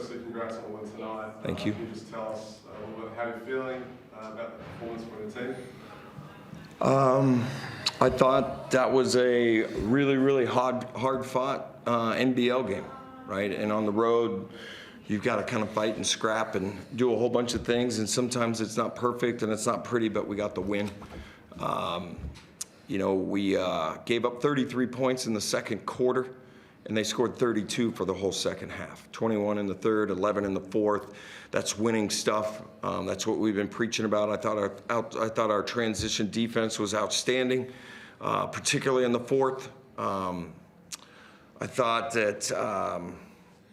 firstly, congrats on the win tonight. Thank you. Can you just tell us a little bit how you're feeling about the performance for the team? I thought that was a really hard-fought NBL game, right? And on the road, you've got to kind of fight and scrap and do a whole bunch of things, and sometimes it's not perfect and it's not pretty, but we got the win. We gave up 33 points in the second quarter, and they scored 32 for the whole second half. 21 in the third, 11 in the fourth. That's winning stuff. That's what we've been preaching about. I thought our transition defense was outstanding, particularly in the fourth. I thought that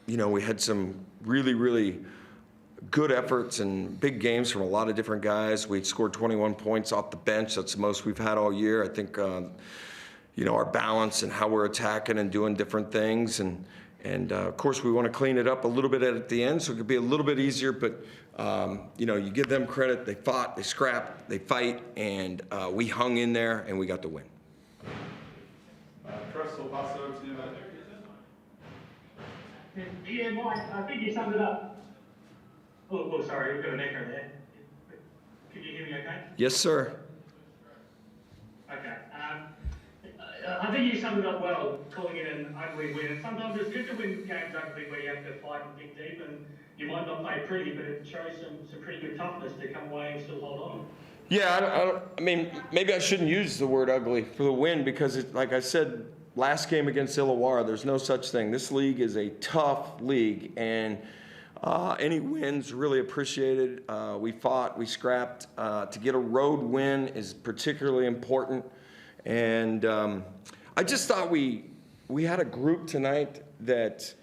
we had some really good efforts and big games from a lot of different guys. We scored 21 points off the bench. That's the most we've had all year. I think our balance and how we're attacking and doing different things. And of course, we want to clean it up a little bit at the end so it could be a little bit easier. But, you give them credit. They fought, they scrapped, they fight, and we hung in there, and we got the win. Chris, I'll pass it over to you, mate. Yeah, Mike, I think you summed it up. Oh, sorry, we've got an echo there. Can you hear me okay? Yes, sir. Okay. I think you summed it up well, calling it an ugly win. And sometimes it's good to win games ugly where you have to fight and dig deep, and you might not play pretty, but it shows some pretty good toughness to come away and still hold on. Yeah, I mean, maybe I shouldn't use the word ugly for the win because, like I said, last game against Illawarra, there's no such thing. This league is a tough league, and any wins really appreciated. We fought, we scrapped. To get a road win is particularly important. And I just thought we had a group tonight that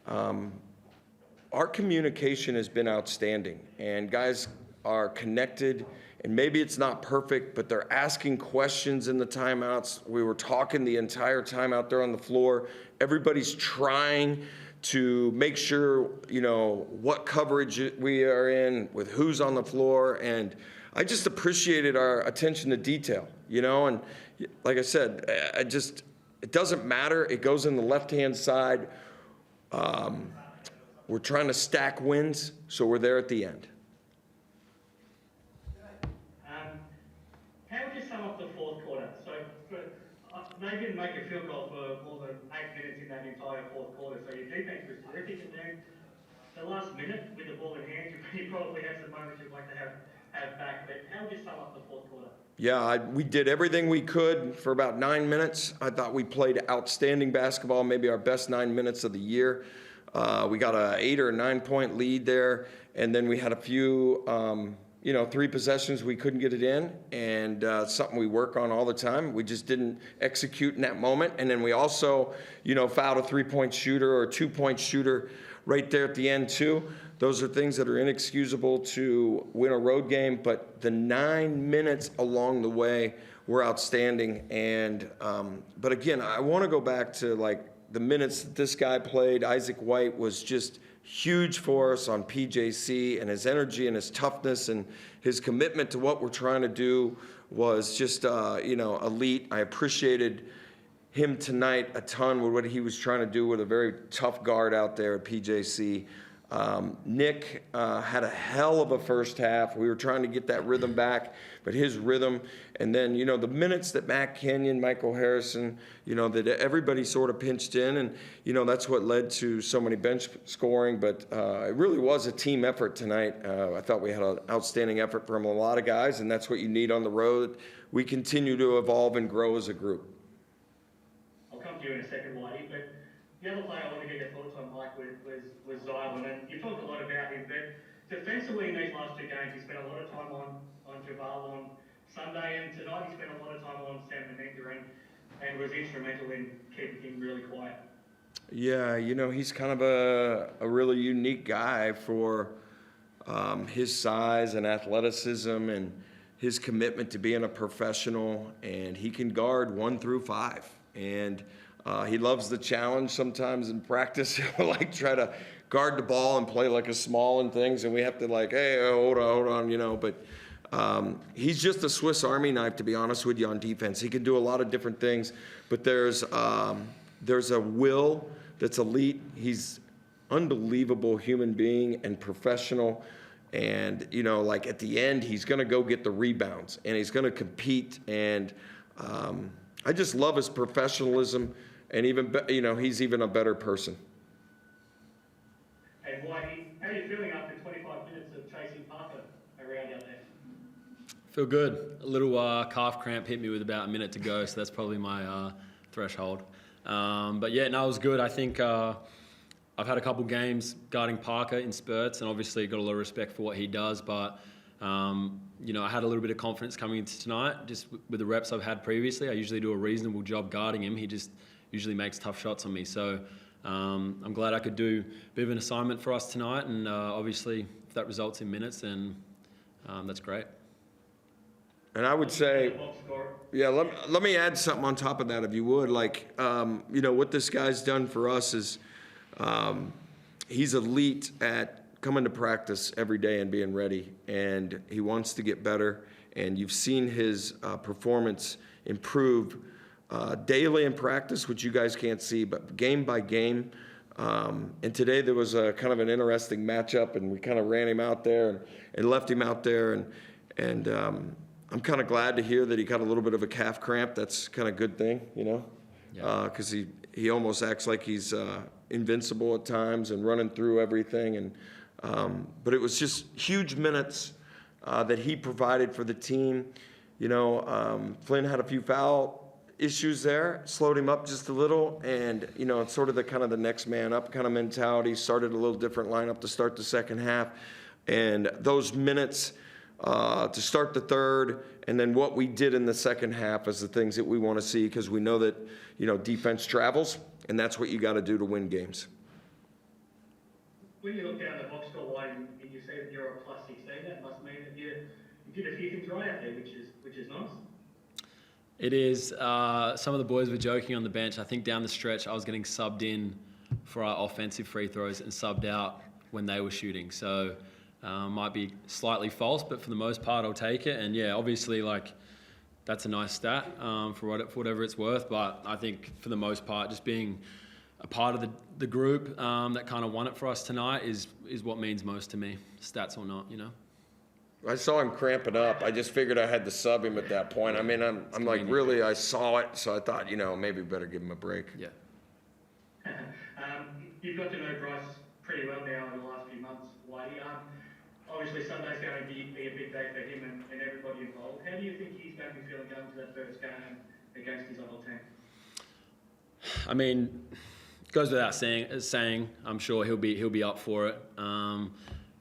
our communication has been outstanding. And guys are connected. And maybe it's not perfect, but they're asking questions in the timeouts. We were talking the entire time out there on the floor. Everybody's trying to make sure, what coverage we are in, with who's on the floor. And I just appreciated our attention to detail, and like I said, it doesn't matter. It goes in the left-hand side. We're trying to stack wins, so we're there at the end. How would you sum up the fourth quarter? So they didn't make a field goal for more than 8 minutes in that entire fourth quarter. So your defense was terrific. And then the last minute with the ball in hand, you probably have some moments you'd like to have back. But how would you sum up the fourth quarter? Yeah, we did everything we could for about 9 minutes. I thought we played outstanding basketball, maybe our best 9 minutes of the year. We got an 8 or 9 point lead there. And then we had a few 3 possessions we couldn't get it in, and something we work on all the time. We just didn't execute in that moment. And then we also, fouled a 3-point shooter or a 2-point shooter right there at the end too. Those are things that are inexcusable to win a road game, but the 9 minutes along the way were outstanding. And but again, I want to go back to the minutes that this guy played. Isaac White was just huge for us on PJC, and his energy and his toughness and his commitment to what we're trying to do was just, elite. I appreciated him tonight a ton with what he was trying to do with a very tough guard out there at PJC. Nick had a hell of a first half. We were trying to get that rhythm back, but his rhythm, and then, the minutes that Matt Kenyon, Michael Harrison, that everybody sort of pinched in, and, that's what led to so many bench scoring, but it really was a team effort tonight. I thought we had an outstanding effort from a lot of guys, and that's what you need on the road. We continue to evolve and grow as a group. I'll come to you in a second, Whitey, but the other player I want to get your thoughts on, Mike, was Zylan, and you talked a lot about him, but defensively in these last 2 games, he spent a lot of time on Jabal on Sunday, and tonight he spent a lot of time on Sam Menenga and was instrumental in keeping him really quiet. Yeah, he's kind of a really unique guy for his size and athleticism and his commitment to being a professional, and he can guard 1 through 5. And he loves the challenge sometimes in practice. He'll try to guard the ball and play like a small and things, and we have to hey, hold on, but he's just a Swiss Army knife, to be honest with you, on defense. He can do a lot of different things, but there's a will that's elite. He's unbelievable human being and professional. And, you know, like at the end, he's going to go get the rebounds and he's going to compete. And I just love his professionalism. And even, you know, he's even a better person. And Whitey, how are you feeling after 25 minutes of chasing Parker around out there? Feel good. A little calf cramp hit me with about a minute to go, so that's probably my threshold. But yeah, no, it was good. I think I've had a couple games guarding Parker in spurts, and obviously got a lot of respect for what he does. But you know, I had a little bit of confidence coming into tonight, just with the reps I've had previously. I usually do a reasonable job guarding him. He just usually makes tough shots on me. So I'm glad I could do a bit of an assignment for us tonight, and obviously if that results in minutes, then that's great. And I would say, yeah, let me add something on top of that, if you would. Like, you know, what this guy's done for us is he's elite at coming to practice every day and being ready, and he wants to get better. And you've seen his performance improve daily in practice, which you guys can't see, but game by game. And today there was a kind of an interesting matchup, and we kind of ran him out there and left him out there, and I'm kind of glad to hear that he got a little bit of a calf cramp. That's kind of a good thing, you know, because he almost acts like he's invincible at times and running through everything. And but it was just huge minutes that he provided for the team. You know, Flynn had a few foul issues there, slowed him up just a little, and you know, it's sort of the next man up kind of mentality. Started a little different lineup to start the second half, and those minutes to start the third, and then what we did in the second half is the things that we want to see, because we know that, you know, defense travels, and that's what you got to do to win games. When you look down the box score line and you see that you're a plus 16, that must mean that you did a few things right out there, which is nice. It is. Some of the boys were joking on the bench. I think down the stretch I was getting subbed in for our offensive free throws and subbed out when they were shooting. So might be slightly false, but for the most part, I'll take it. And yeah, obviously, like, that's a nice stat for whatever it's worth. But I think for the most part, just being a part of the group that kind of won it for us tonight is what means most to me, stats or not, you know. I saw him cramping up. I just figured I had to sub him at that point. I mean, I'm like, really, I saw it, so I thought, you know, maybe better give him a break. Yeah. You've got to know Bryce pretty well now in the last few months, Whitey. Obviously, Sunday's going to be a big day for him and everybody involved. How do you think he's going to be feeling going to that first game against his other team? I mean, it goes without saying. I'm sure he'll be up for it.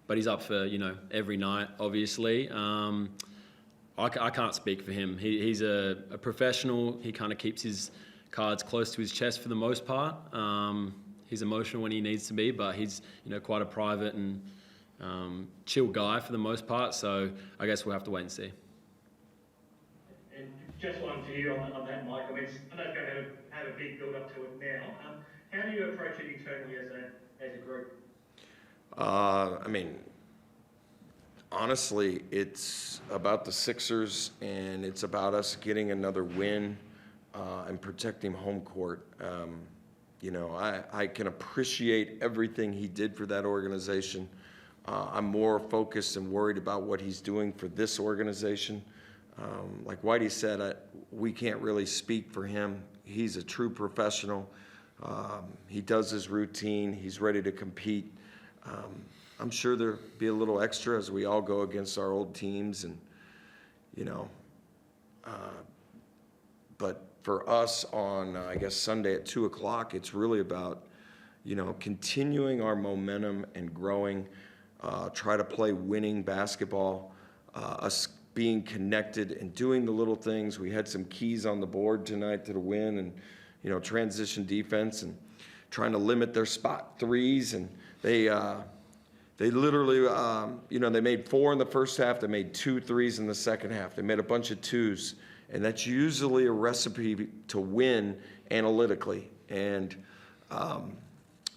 But he's up for, you know, every night, obviously. I can't speak for him. He's a professional. He kind of keeps his cards close to his chest for the most part. He's emotional when he needs to be, but he's, you know, quite a private and chill guy for the most part. So I guess we'll have to wait and see. And just one for you on that, Mike. I mean, I know it's going to have a big build up to it now. How do you approach it internally as a group? I mean, honestly, it's about the Sixers, and it's about us getting another win and protecting home court. You know, I can appreciate everything he did for that organization. I'm more focused and worried about what he's doing for this organization. Like Whitey said, we can't really speak for him. He's a true professional. He does his routine. He's ready to compete. I'm sure there'll be a little extra as we all go against our old teams, and you know. But for us on, I guess, Sunday at 2:00, it's really about, you know, continuing our momentum and growing. Try to play winning basketball. Us being connected and doing the little things. We had some keys on the board tonight to the win, and you know, transition defense and trying to limit their spot threes, and they literally, you know, they made 4 in the first half. They made 2 threes in the second half. They made a bunch of 2s, and that's usually a recipe to win analytically. And,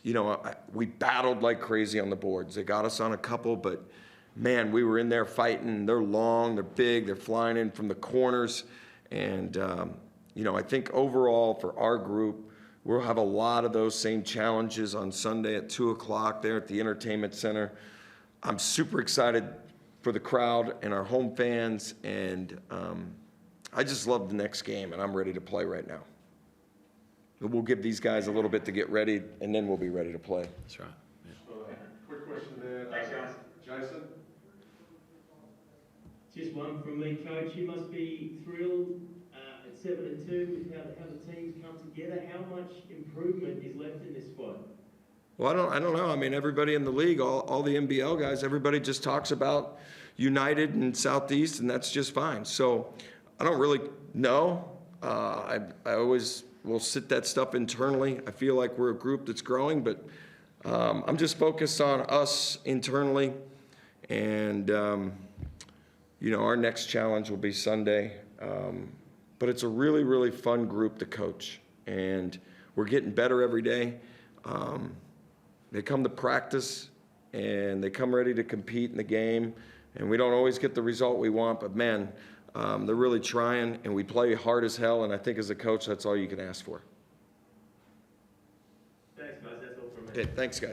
you know, we battled like crazy on the boards. They got us on a couple, but, man, we were in there fighting. They're long, they're big, they're flying in from the corners. And, you know, I think overall for our group, We'll have a lot of those same challenges on Sunday at 2 o'clock there at the Entertainment Center. I'm super excited for the crowd and our home fans, and I just love the next game, and I'm ready to play right now. We'll give these guys a little bit to get ready, and then we'll be ready to play. That's right. Yeah. Quick question there. Thanks, guys. Jason? Just one from me, Coach. You must be thrilled at 7-2 with how the team's come together. How much improvement is left in this squad? Well, I don't know. I mean, everybody in the league, all the NBL guys, everybody just talks about United and Southeast, and that's just fine. So I don't really know. I always will sit that stuff internally. I feel like we're a group that's growing, but I'm just focused on us internally. And, our next challenge will be Sunday. But it's a really, really fun group to coach. And we're getting better every day. They come to practice, and they come ready to compete in the game. And we don't always get the result we want, but, man, they're really trying, and we play hard as hell, and I think as a coach, that's all you can ask for. Thanks, guys. That's all from me. Okay, thanks, guys.